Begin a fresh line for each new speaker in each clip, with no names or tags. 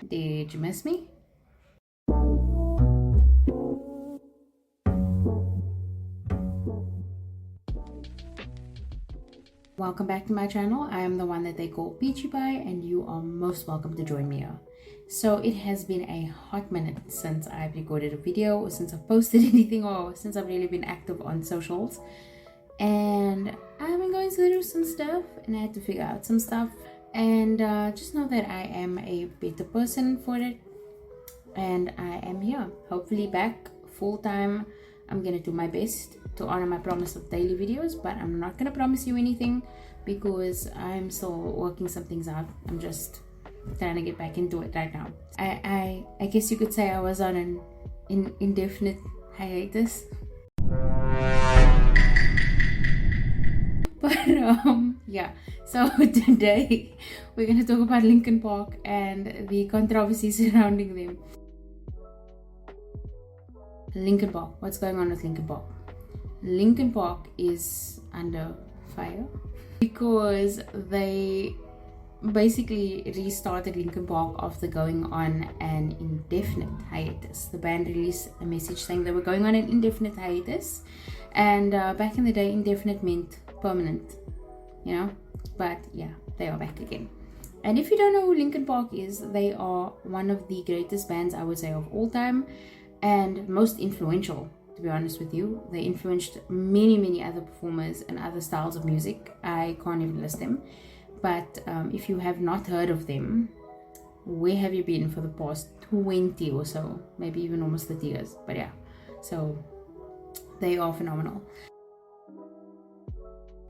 Did you miss me? Welcome back to my channel. I am the one that they call Peachy Pie, and you are most welcome to join me here. So it has been a hot minute since I've recorded a video, or since I've posted anything, or since I've really been active on socials. And I've been going through some stuff, and I had to figure out some stuff. And just know that I am a better person for it, and I am here, hopefully back full-time. I'm gonna do my best to honor my promise of daily videos, but I'm not gonna promise you anything because I'm still working some things out. I'm just trying to get back into it right now. I guess you could say I was on an indefinite hiatus. But yeah, so today we're gonna talk about Linkin Park and the controversies surrounding them. Linkin Park, what's going on with Linkin Park? Linkin Park is under fire because they basically restarted Linkin Park after going on an indefinite hiatus. The band released a message saying they were going on an indefinite hiatus, and back in the day indefinite meant permanent, you know, but yeah, they are back again. And if you don't know who Linkin Park is, they are one of the greatest bands, I would say, of all time, and most influential, to be honest with you. They influenced many other performers and other styles of music. I can't even list them, but if you have not heard of them, where have you been for the past 20 or so, maybe even almost 30 years? But yeah, so they are phenomenal.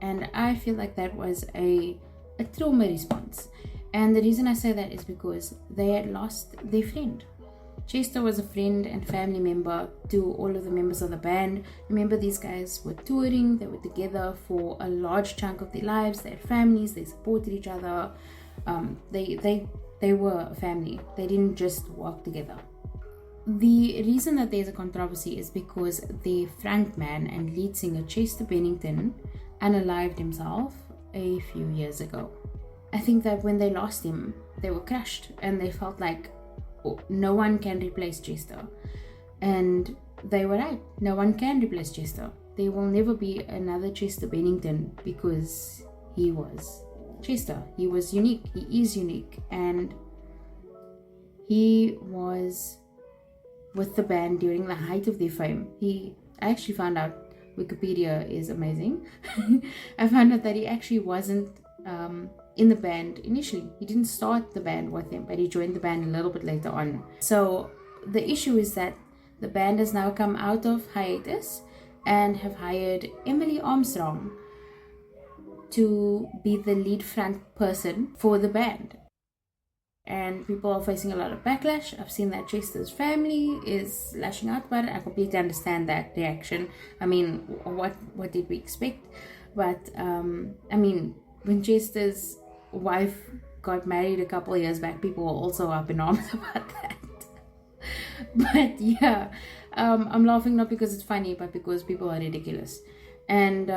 And I feel like that was a trauma response. And the reason I say that is because they had lost their friend. Chester was a friend and family member to all of the members of the band. Remember, these guys were touring, they were together for a large chunk of their lives. They had families, they supported each other. They were a family. They didn't just work together. The reason that there's a controversy is because the frontman and lead singer Chester Bennington unalived himself a few years ago. I think that when they lost him, they were crushed and they felt like no one can replace Chester. And they were right, no one can replace Chester. There will never be another Chester Bennington because he was Chester. He was unique, he is unique, and he was with the band during the height of their fame. I actually found out, Wikipedia is amazing. I found out that he actually wasn't in the band initially. He didn't start the band with him, but he joined the band a little bit later on. So the issue is that the band has now come out of hiatus and have hired Emily Armstrong to be the lead front person for the band. And people are facing a lot of backlash. I've seen that Chester's family is lashing out about it. I completely understand that reaction. I mean, what did we expect? But I mean, when Chester's wife got married a couple of years back, people were also up in arms about that. But yeah, I'm laughing not because it's funny, but because people are ridiculous. And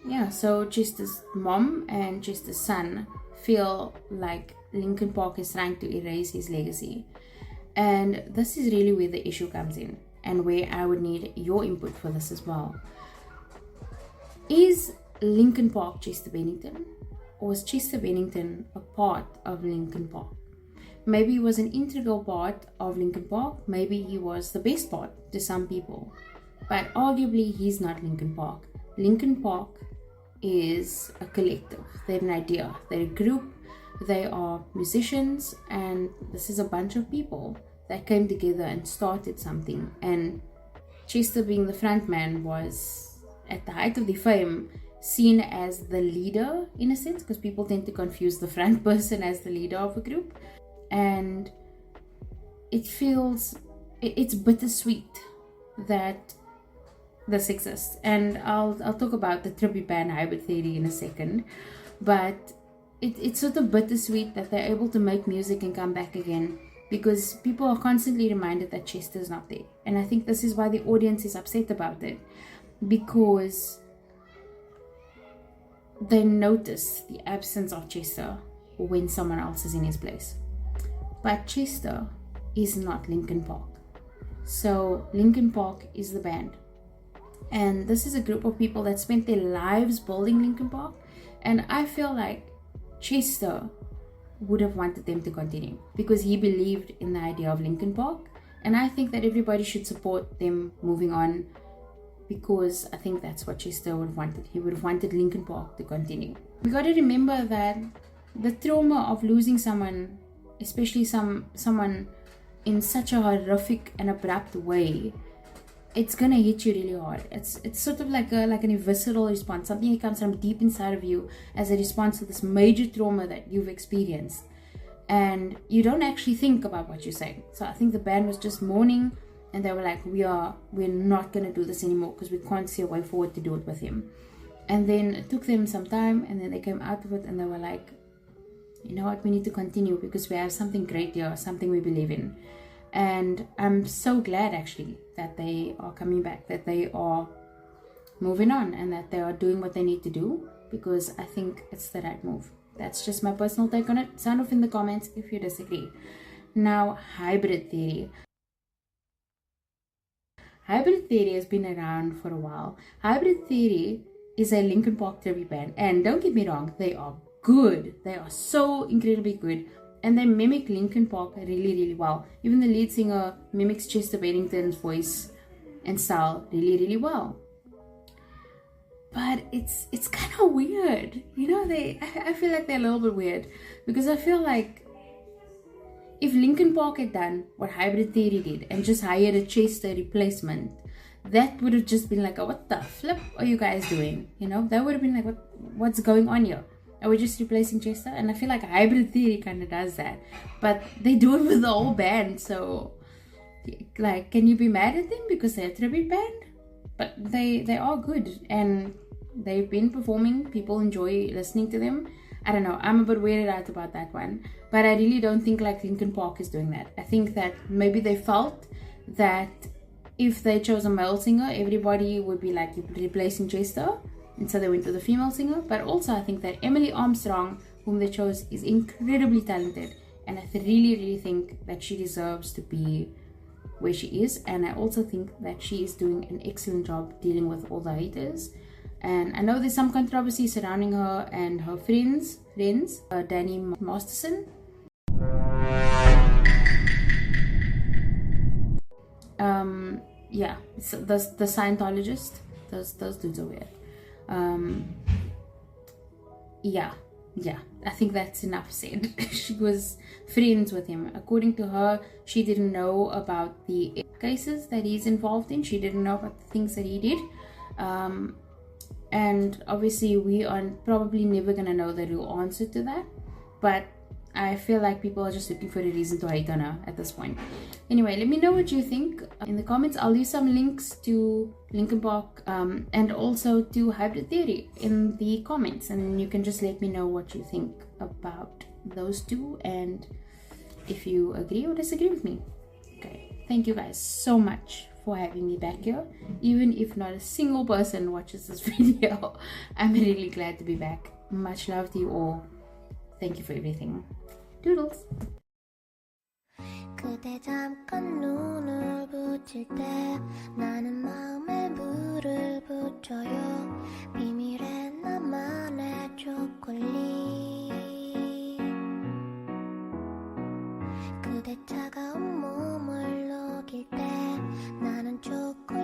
yeah, so Chester's mom and Chester's son feel like Linkin Park is trying to erase his legacy. And this is really where the issue comes in, and where I would need your input for this as well. Is Linkin Park Chester Bennington, or was Chester Bennington a part of Linkin Park? Maybe he was an integral part of Linkin Park. Maybe he was the best part to some people, but arguably he's not Linkin Park. Linkin Park is a collective. They're an idea, they're a group, they are musicians, and this is a bunch of people that came together and started something. And Chester, being the frontman, was at the height of their fame seen as the leader, in a sense, because people tend to confuse the front person as the leader of a group. And it's bittersweet that this exists. And I'll talk about the tribute band hybrid theory in a second, but it's sort of bittersweet that they're able to make music and come back again, because people are constantly reminded that Chester's not there. And I think this is why the audience is upset about it, because they notice the absence of Chester when someone else is in his place. But Chester is not Linkin Park. So Linkin Park is the band. And this is a group of people that spent their lives building Linkin Park. And I feel like Chester would have wanted them to continue because he believed in the idea of Linkin Park. And I think that everybody should support them moving on, because I think that's what Chester would have wanted. He would have wanted Linkin Park to continue. We got to remember that the trauma of losing someone, especially someone in such a horrific and abrupt way, it's gonna hit you really hard. It's sort of like an visceral response, something that comes from deep inside of you as a response to this major trauma that you've experienced, and you don't actually think about what you're saying. So I think the band was just mourning, and they were like, we're not gonna do this anymore because we can't see a way forward to do it with him. And then it took them some time, and then they came out of it, and they were like, you know what, we need to continue because we have something great here, something we believe in. And I'm so glad actually that they are coming back, that they are moving on, and that they are doing what they need to do, because I think it's the right move. That's just my personal take on it. Sound off in the comments if you disagree. Now, hybrid theory. Hybrid theory has been around for a while. Hybrid theory is a Linkin Park tribute band, and don't get me wrong, they are good. They are so incredibly good. And they mimic Linkin Park really, really well. Even the lead singer mimics Chester Bennington's voice and style really, really well. But it's kind of weird. You know, I feel like they're a little bit weird. Because I feel like if Linkin Park had done what Hybrid Theory did and just hired a Chester replacement, that would have just been like, oh, what the flip are you guys doing? You know, that would have been like, what's going on here? Are we just replacing Chester? And I feel like Hybrid Theory kind of does that. But they do it with the whole band. So, like, can you be mad at them because they're a tribute band? But they are good. And they've been performing. People enjoy listening to them. I don't know. I'm a bit weirded out about that one. But I really don't think like Linkin Park is doing that. I think that maybe they felt that if they chose a male singer, everybody would be like, you're replacing Chester. And so they went with a female singer. But also I think that Emily Armstrong, whom they chose, is incredibly talented. And I really, really think that she deserves to be where she is. And I also think that she is doing an excellent job dealing with all the haters. And I know there's some controversy surrounding her and her friends, Danny Masterson. Yeah, so the Scientologist, those dudes are weird. Yeah, I think that's enough said. She was friends with him. According to her, she didn't know about the cases that he's involved in. She didn't know about the things that he did. And obviously we are probably never gonna know the real answer to that. But I feel like people are just looking for a reason to hate on her at this point. Anyway, let me know what you think in the comments. I'll leave some links to Linkin Park and also to Hybrid Theory in the comments, and you can just let me know what you think about those two and if you agree or disagree with me. Okay, thank you guys so much for having me back here. Even if not a single person watches this video, I'm really glad to be back. Much love to you all. Thank you for everything. Doodles. 그대 잠깐 눈을 붙일 때 나는 마음에 물을 붙여요. 비밀의 나만의 초콜릿. 그대 차가운 몸을 녹일 때 나는 초콜릿